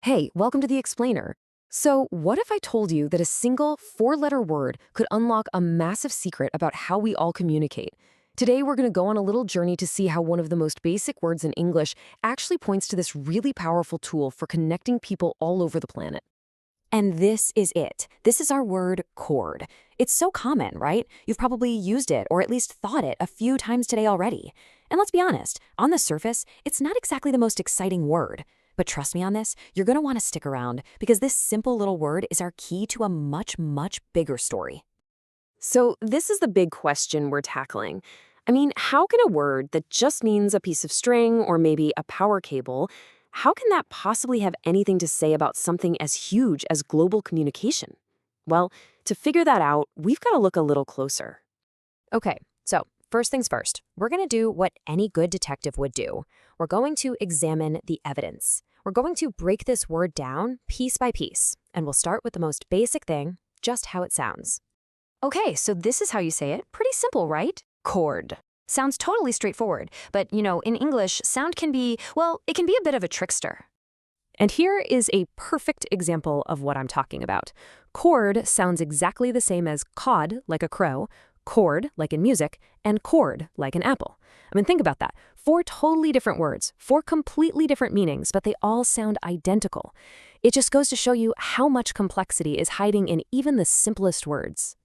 Hey, welcome to the Explainer. So, what if I told you that a single four-letter word could unlock a massive secret about how we all communicate? Today, we're going to go on a little journey to see how one of the most basic words in English actually points to this really powerful tool for connecting people all over the planet. And this is it. This is our word chord. It's so common, right? You've probably used it or at least thought it a few times today already. And let's be honest, on the surface, it's not exactly the most exciting word. But trust me on this, you're going to want to stick around because this simple little word is our key to a much bigger story. So, this is the big question we're tackling. I mean, how can a word that just means a piece of string or maybe a power cable, how can that possibly have anything to say about something as huge as global communication? Well, to figure that out, we've got to look a little closer. Okay, so first things first, we're going to do what any good detective would do. We're going to examine the evidence. We're going to break this word down piece by piece, and we'll start with the most basic thing, just how it sounds. Okay, so this is how you say it. Pretty simple, right? Chord. Sounds totally straightforward, but in English, sound can be, well, it can be a bit of a trickster. And here is a perfect example of what I'm talking about. Chord sounds exactly the same as cod, like a crow, chord, like in music, and chord, like an apple. I mean, think about that. Four totally different words, four completely different meanings, but they all sound identical. It just goes to show you how much complexity is hiding in even the simplest words.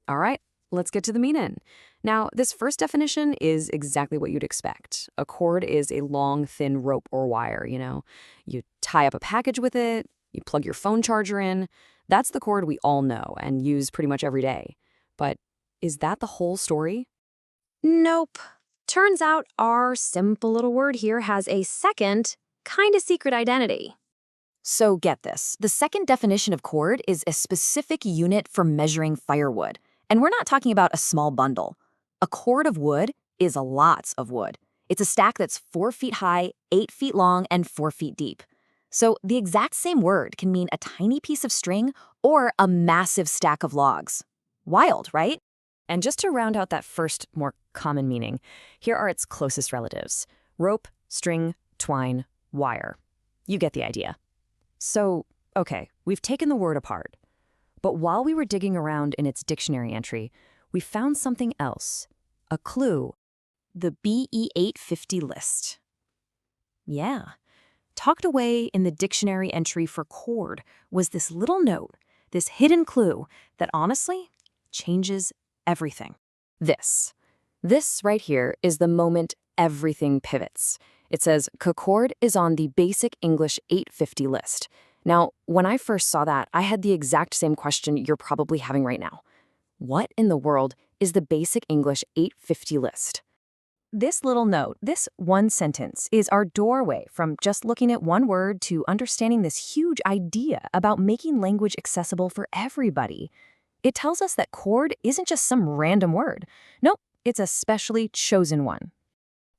All right, let's get to the meat in. Now, this first definition is exactly what you'd expect. A cord is a long, thin rope or wire, You tie up a package with it, you plug your phone charger in. That's the cord we all know and use pretty much every day. But is that the whole story? Nope. Turns out our simple little word here has a second, kind of secret identity. So get this. The second definition of chord is a specific unit for measuring firewood. And we're not talking about a small bundle. A cord of wood is lots of wood. It's a stack that's 4 feet high, 8 feet long, and 4 feet deep. So the exact same word can mean a tiny piece of string or a massive stack of logs. Wild, right? And just to round out that first, more common meaning, here are its closest relatives: rope, string, twine, wire. You get the idea. So, okay, we've taken the word apart. But while we were digging around in its dictionary entry, we found something else. A clue. The BE850 list. Yeah. Tucked away in the dictionary entry for chord was this little note, this hidden clue that honestly changes everything. This right here is the moment everything pivots. It says, chord is on the basic English 850 list. Now, when I first saw that, I had the exact same question you're probably having right now. What in the world is the basic English 850 list? This little note, this one sentence, is our doorway from just looking at one word to understanding this huge idea about making language accessible for everybody. It tells us that chord isn't just some random word. Nope, it's a specially chosen one.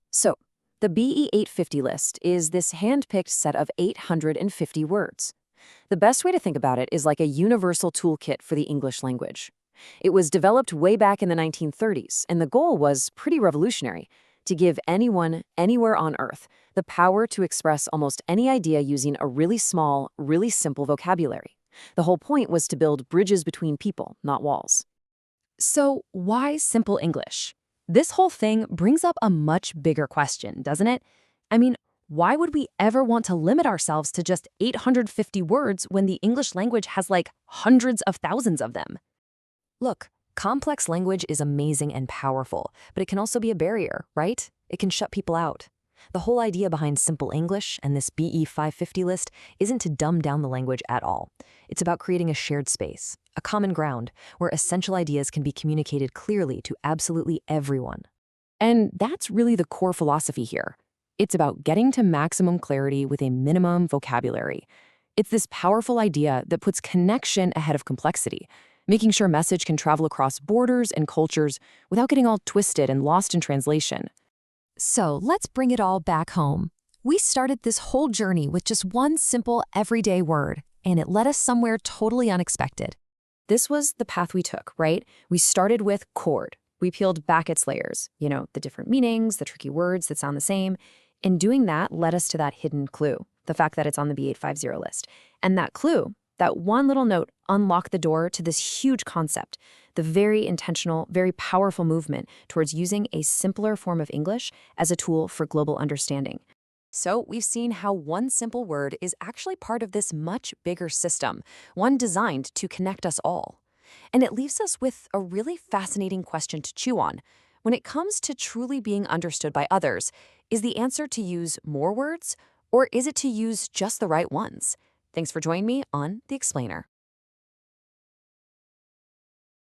So, the BE850 list is this hand-picked set of 850 words. The best way to think about it is like a universal toolkit for the English language. It was developed way back in the 1930s, and the goal was pretty revolutionary: to give anyone, anywhere on Earth, the power to express almost any idea using a really small, really simple vocabulary. The whole point was to build bridges between people, not walls. So why Simple English? This whole thing brings up a much bigger question, doesn't it? I mean, why would we ever want to limit ourselves to just 850 words when the English language has like hundreds of thousands of them? Look, complex language is amazing and powerful, but it can also be a barrier, right? It can shut people out. The whole idea behind Simple English and this BE550 list isn't to dumb down the language at all. It's about creating a shared space, a common ground, where essential ideas can be communicated clearly to absolutely everyone. And that's really the core philosophy here. It's about getting to maximum clarity with a minimum vocabulary. It's this powerful idea that puts connection ahead of complexity, making sure message can travel across borders and cultures without getting all twisted and lost in translation. So let's bring it all back home. We started this whole journey with just one simple everyday word, and it led us somewhere totally unexpected. This was the path we took, right? We started with chord. We peeled back its layers, the different meanings, the tricky words that sound the same, and doing that led us to that hidden clue, the fact that it's on the B850 list. And that clue, that one little note, unlocked the door to this huge concept, the very intentional, very powerful movement towards using a simpler form of English as a tool for global understanding. So we've seen how one simple word is actually part of this much bigger system, one designed to connect us all. And it leaves us with a really fascinating question to chew on. When it comes to truly being understood by others, is the answer to use more words, or is it to use just the right ones? Thanks for joining me on The Explainer.